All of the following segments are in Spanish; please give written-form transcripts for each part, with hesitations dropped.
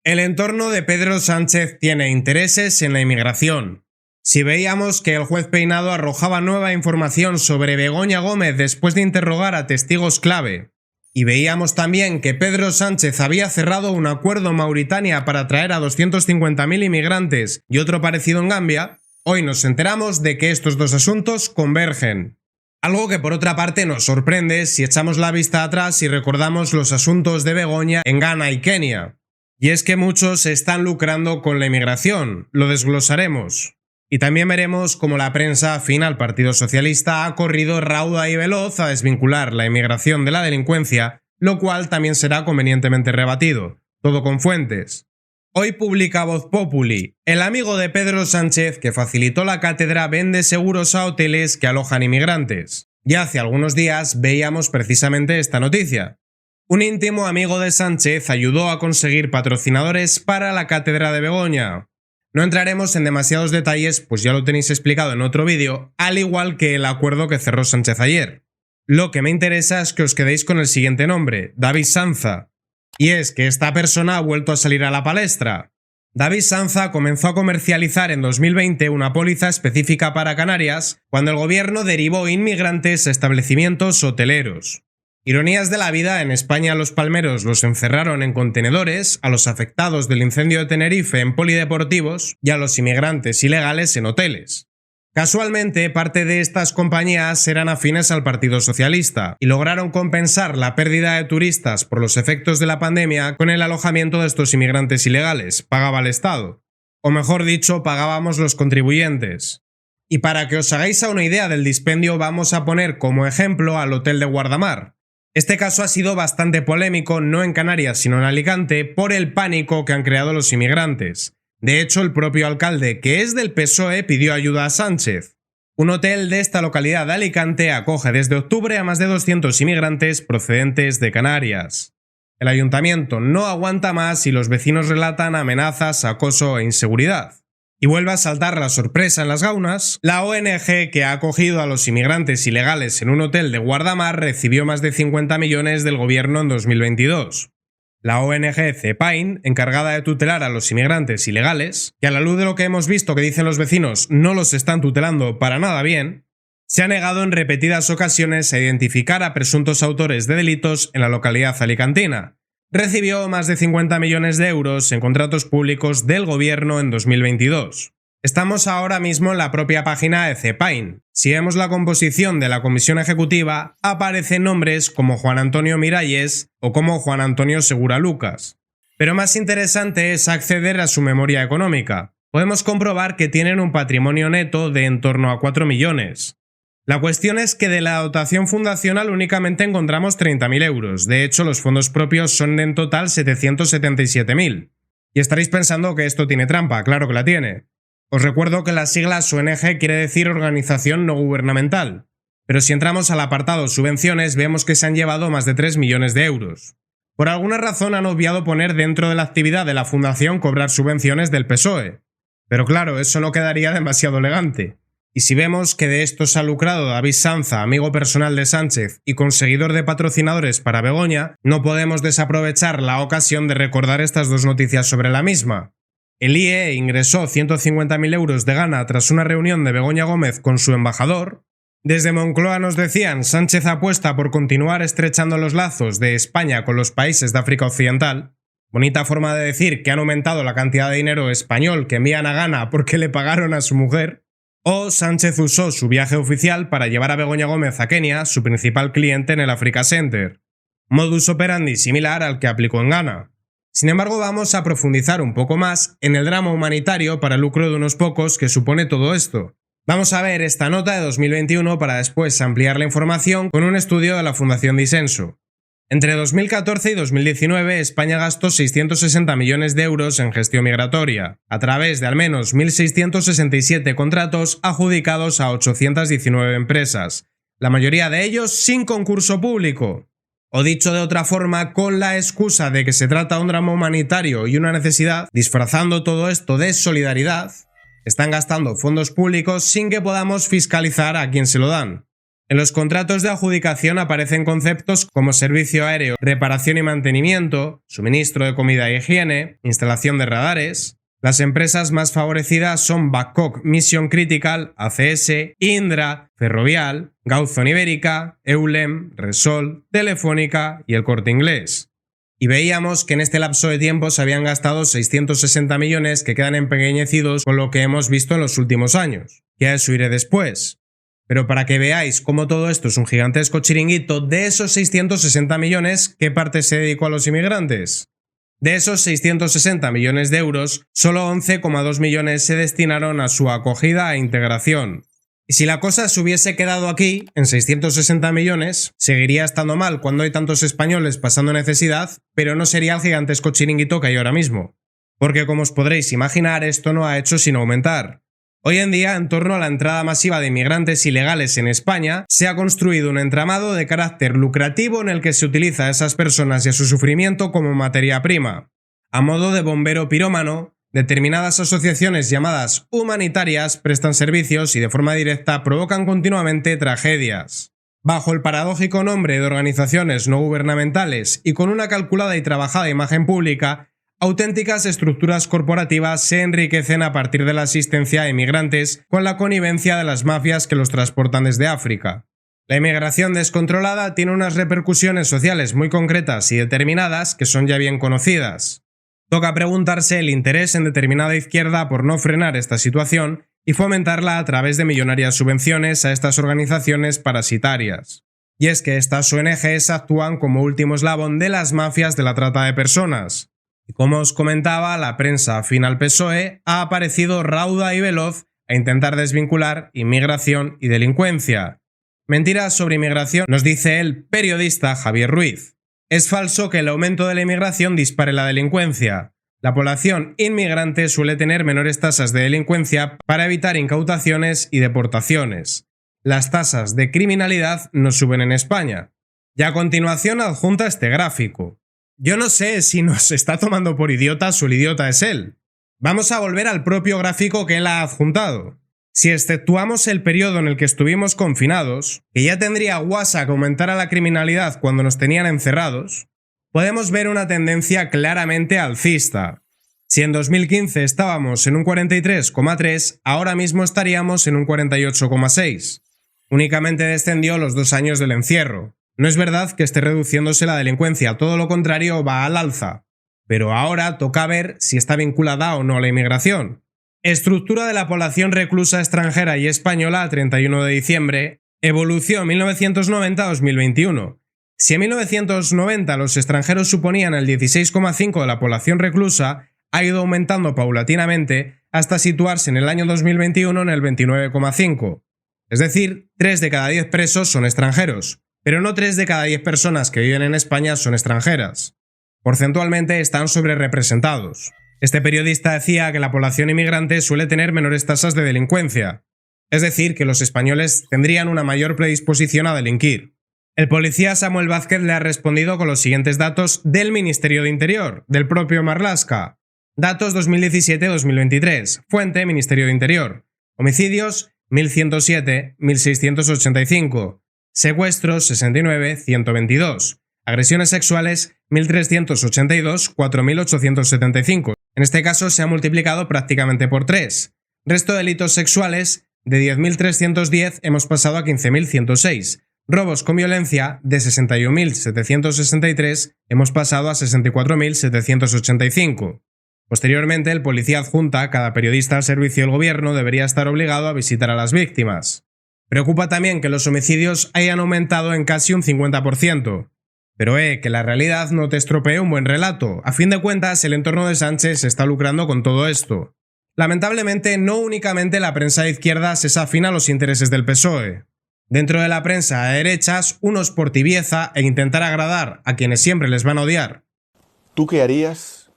El entorno de Pedro Sánchez tiene intereses en la inmigración. Si veíamos que el juez Peinado arrojaba nueva información sobre Begoña Gómez después de interrogar a testigos clave, y veíamos también que Pedro Sánchez había cerrado un acuerdo en Mauritania para traer a 250.000 inmigrantes y otro parecido en Gambia, hoy nos enteramos de que estos dos asuntos convergen. Algo que por otra parte nos sorprende si echamos la vista atrás y recordamos los asuntos de Begoña en Ghana y Kenia. Y es que muchos están lucrando con la inmigración, lo desglosaremos. Y también veremos cómo la prensa afín al Partido Socialista ha corrido rauda y veloz a desvincular la inmigración de la delincuencia, lo cual también será convenientemente rebatido, todo con fuentes. Hoy publica Voz Populi, el amigo de Pedro Sánchez que facilitó la cátedra vende seguros a hoteles que alojan inmigrantes. Ya hace algunos días veíamos precisamente esta noticia. Un íntimo amigo de Sánchez ayudó a conseguir patrocinadores para la cátedra de Begoña. No entraremos en demasiados detalles, pues ya lo tenéis explicado en otro vídeo, al igual que el acuerdo que cerró Sánchez ayer. Lo que me interesa es que os quedéis con el siguiente nombre, David Sanza. Y es que esta persona ha vuelto a salir a la palestra. David Sanza comenzó a comercializar en 2020 una póliza específica para Canarias cuando el gobierno derivó inmigrantes a establecimientos hoteleros. Ironías de la vida, en España los palmeros los encerraron en contenedores, a los afectados del incendio de Tenerife en polideportivos y a los inmigrantes ilegales en hoteles. Casualmente, parte de estas compañías eran afines al Partido Socialista y lograron compensar la pérdida de turistas por los efectos de la pandemia con el alojamiento de estos inmigrantes ilegales, pagaba el Estado. O mejor dicho, pagábamos los contribuyentes. Y para que os hagáis a una idea del dispendio vamos a poner como ejemplo al Hotel de Guardamar. Este caso ha sido bastante polémico, no en Canarias sino en Alicante, por el pánico que han creado los inmigrantes. De hecho, el propio alcalde, que es del PSOE, pidió ayuda a Sánchez. Un hotel de esta localidad de Alicante acoge desde octubre a más de 200 inmigrantes procedentes de Canarias. El ayuntamiento no aguanta más y los vecinos relatan amenazas, acoso e inseguridad. Y vuelve a saltar la sorpresa en las gaunas. La ONG que ha acogido a los inmigrantes ilegales en un hotel de Guardamar recibió más de 50 millones del gobierno en 2022. La ONG CEPAIN, encargada de tutelar a los inmigrantes ilegales, que a la luz de lo que hemos visto que dicen los vecinos no los están tutelando para nada bien, se ha negado en repetidas ocasiones a identificar a presuntos autores de delitos en la localidad alicantina. Recibió más de 50 millones de euros en contratos públicos del gobierno en 2022. Estamos ahora mismo en la propia página de CEPAIN. Si vemos la composición de la comisión ejecutiva, aparecen nombres como Juan Antonio Miralles o como Juan Antonio Segura Lucas. Pero más interesante es acceder a su memoria económica. Podemos comprobar que tienen un patrimonio neto de en torno a 4 millones. La cuestión es que de la dotación fundacional únicamente encontramos 30.000 euros, de hecho los fondos propios son en total 777.000. Y estaréis pensando que esto tiene trampa, claro que la tiene. Os recuerdo que las siglas ONG quiere decir Organización No Gubernamental, pero si entramos al apartado Subvenciones vemos que se han llevado más de 3 millones de euros. Por alguna razón han obviado poner dentro de la actividad de la fundación cobrar subvenciones del PSOE. Pero claro, eso no quedaría demasiado elegante. Y si vemos que de esto se ha lucrado David Sanza, amigo personal de Sánchez y conseguidor de patrocinadores para Begoña, no podemos desaprovechar la ocasión de recordar estas dos noticias sobre la misma. El IE ingresó 150.000 euros de Ghana tras una reunión de Begoña Gómez con su embajador. Desde Moncloa nos decían, Sánchez apuesta por continuar estrechando los lazos de España con los países de África Occidental. Bonita forma de decir que han aumentado la cantidad de dinero español que envían a Ghana porque le pagaron a su mujer. O Sánchez usó su viaje oficial para llevar a Begoña Gómez a Kenia, su principal cliente en el Africa Center. Modus operandi similar al que aplicó en Ghana. Sin embargo, vamos a profundizar un poco más en el drama humanitario para el lucro de unos pocos que supone todo esto. Vamos a ver esta nota de 2021 para después ampliar la información con un estudio de la Fundación Disenso. Entre 2014 y 2019, España gastó 660 millones de euros en gestión migratoria, a través de al menos 1.667 contratos adjudicados a 819 empresas, la mayoría de ellos sin concurso público. O dicho de otra forma, con la excusa de que se trata de un drama humanitario y una necesidad, disfrazando todo esto de solidaridad, están gastando fondos públicos sin que podamos fiscalizar a quién se lo dan. En los contratos de adjudicación aparecen conceptos como servicio aéreo, reparación y mantenimiento, suministro de comida e higiene, instalación de radares. Las empresas más favorecidas son Babcock Mission Critical, ACS, Indra, Ferrovial, Gauzón Ibérica, Eulem, Resol, Telefónica y El Corte Inglés. Y veíamos que en este lapso de tiempo se habían gastado 660 millones que quedan empequeñecidos con lo que hemos visto en los últimos años. Y a eso iré después. Pero para que veáis cómo todo esto es un gigantesco chiringuito, de esos 660 millones, ¿qué parte se dedicó a los inmigrantes? De esos 660 millones de euros, solo 11,2 millones se destinaron a su acogida e integración. Y si la cosa se hubiese quedado aquí, en 660 millones, seguiría estando mal cuando hay tantos españoles pasando necesidad, pero no sería el gigantesco chiringuito que hay ahora mismo. Porque como os podréis imaginar, esto no ha hecho sino aumentar. Hoy en día, en torno a la entrada masiva de inmigrantes ilegales en España, se ha construido un entramado de carácter lucrativo en el que se utiliza a esas personas y a su sufrimiento como materia prima. A modo de bombero pirómano, determinadas asociaciones llamadas humanitarias prestan servicios y de forma directa provocan continuamente tragedias. Bajo el paradójico nombre de organizaciones no gubernamentales y con una calculada y trabajada imagen pública, auténticas estructuras corporativas se enriquecen a partir de la asistencia a inmigrantes con la connivencia de las mafias que los transportan desde África. La inmigración descontrolada tiene unas repercusiones sociales muy concretas y determinadas que son ya bien conocidas. Toca preguntarse el interés en determinada izquierda por no frenar esta situación y fomentarla a través de millonarias subvenciones a estas organizaciones parasitarias. Y es que estas ONGs actúan como último eslabón de las mafias de la trata de personas. Y como os comentaba, la prensa afín al PSOE ha aparecido rauda y veloz a intentar desvincular inmigración y delincuencia. Mentiras sobre inmigración, nos dice el periodista Javier Ruiz. Es falso que el aumento de la inmigración dispare la delincuencia. La población inmigrante suele tener menores tasas de delincuencia para evitar incautaciones y deportaciones. Las tasas de criminalidad no suben en España. Y a continuación adjunta este gráfico. Yo no sé si nos está tomando por idiotas o el idiota es él. Vamos a volver al propio gráfico que él ha adjuntado. Si exceptuamos el periodo en el que estuvimos confinados, que ya tendría guasa que aumentara la criminalidad cuando nos tenían encerrados, podemos ver una tendencia claramente alcista. Si en 2015 estábamos en un 43,3, ahora mismo estaríamos en un 48,6. Únicamente descendió los 2 años del encierro. No es verdad que esté reduciéndose la delincuencia, todo lo contrario va al alza. Pero ahora toca ver si está vinculada o no a la inmigración. Estructura de la población reclusa extranjera y española a 31 de diciembre, evolución 1990-2021. Si en 1990 los extranjeros suponían el 16,5% de la población reclusa, ha ido aumentando paulatinamente hasta situarse en el año 2021 en el 29,5%. Es decir, 3 de cada 10 presos son extranjeros, pero no 3 de cada 10 personas que viven en España son extranjeras. Porcentualmente están sobrerepresentados. Este periodista decía que la población inmigrante suele tener menores tasas de delincuencia, es decir, que los españoles tendrían una mayor predisposición a delinquir. El policía Samuel Vázquez le ha respondido con los siguientes datos del Ministerio de Interior, del propio Marlaska. Datos 2017-2023. Fuente Ministerio de Interior. Homicidios 1107, 1685. Secuestros 69, 122. Agresiones sexuales 1382, 4875. En este caso se ha multiplicado prácticamente por 3. Resto de delitos sexuales, de 10.310 hemos pasado a 15.106. Robos con violencia, de 61.763 hemos pasado a 64.785. Posteriormente, el policía adjunta, cada periodista al servicio del gobierno debería estar obligado a visitar a las víctimas. Preocupa también que los homicidios hayan aumentado en casi un 50%. Pero que la realidad no te estropee un buen relato. A fin de cuentas, el entorno de Sánchez se está lucrando con todo esto. Lamentablemente, no únicamente la prensa de izquierdas es afín a los intereses del PSOE. Dentro de la prensa de derechas, unos por tibieza e intentar agradar a quienes siempre les van a odiar. ¿Tú qué harías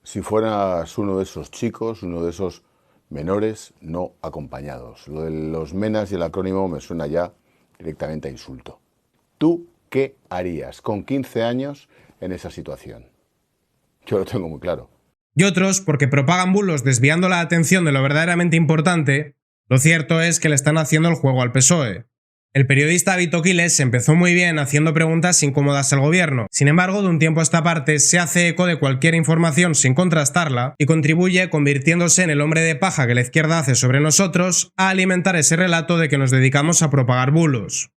si fueras uno de esos chicos, uno de esos menores no acompañados? Lo de los menas y el acrónimo me suena ya directamente a insulto. ¿Tú qué harías con 15 años en esa situación? Yo lo tengo muy claro. Y otros porque propagan bulos desviando la atención de lo verdaderamente importante. Lo cierto es que le están haciendo el juego al PSOE. El periodista Vito Quiles empezó muy bien haciendo preguntas incómodas al gobierno. Sin embargo, de un tiempo a esta parte se hace eco de cualquier información sin contrastarla y contribuye, convirtiéndose en el hombre de paja que la izquierda hace sobre nosotros, a alimentar ese relato de que nos dedicamos a propagar bulos.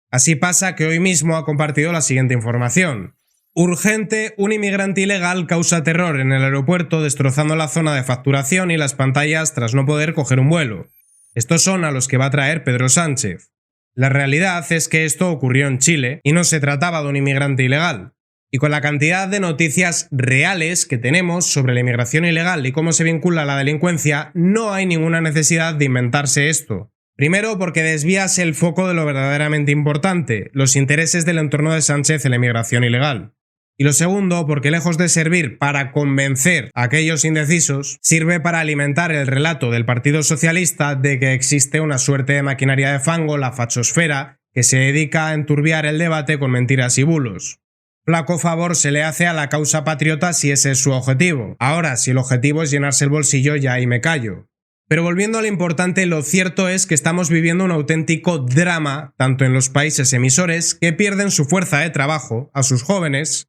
Así pasa que hoy mismo ha compartido la siguiente información. Urgente, un inmigrante ilegal causa terror en el aeropuerto destrozando la zona de facturación y las pantallas tras no poder coger un vuelo. Estos son a los que va a traer Pedro Sánchez. La realidad es que esto ocurrió en Chile y no se trataba de un inmigrante ilegal. Y con la cantidad de noticias reales que tenemos sobre la inmigración ilegal y cómo se vincula a la delincuencia, no hay ninguna necesidad de inventarse esto. Primero, porque desvías el foco de lo verdaderamente importante, los intereses del entorno de Sánchez en la inmigración ilegal. Y lo segundo, porque lejos de servir para convencer a aquellos indecisos, sirve para alimentar el relato del Partido Socialista de que existe una suerte de maquinaria de fango, la fachosfera, que se dedica a enturbiar el debate con mentiras y bulos. Flaco favor se le hace a la causa patriota si ese es su objetivo. Ahora, si el objetivo es llenarse el bolsillo, ya ahí me callo. Pero volviendo a lo importante, lo cierto es que estamos viviendo un auténtico drama, tanto en los países emisores, que pierden su fuerza de trabajo, a sus jóvenes,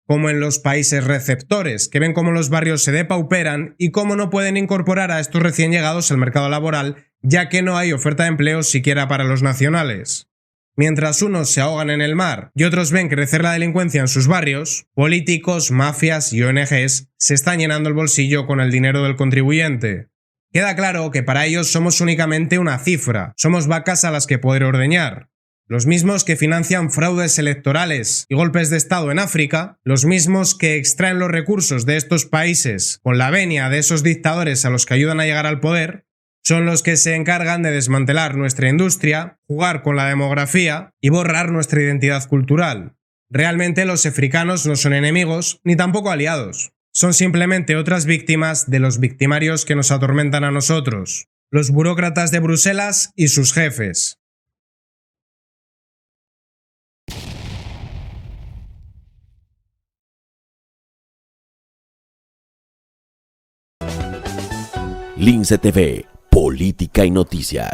como en los países receptores, que ven cómo los barrios se depauperan y cómo no pueden incorporar a estos recién llegados al mercado laboral, ya que no hay oferta de empleo siquiera para los nacionales. Mientras unos se ahogan en el mar y otros ven crecer la delincuencia en sus barrios, políticos, mafias y ONGs se están llenando el bolsillo con el dinero del contribuyente. Queda claro que para ellos somos únicamente una cifra, somos vacas a las que poder ordeñar. Los mismos que financian fraudes electorales y golpes de Estado en África, los mismos que extraen los recursos de estos países con la venia de esos dictadores a los que ayudan a llegar al poder, son los que se encargan de desmantelar nuestra industria, jugar con la demografía y borrar nuestra identidad cultural. Realmente los africanos no son enemigos ni tampoco aliados. Son simplemente otras víctimas de los victimarios que nos atormentan a nosotros, los burócratas de Bruselas y sus jefes. Lince TV, política y noticias.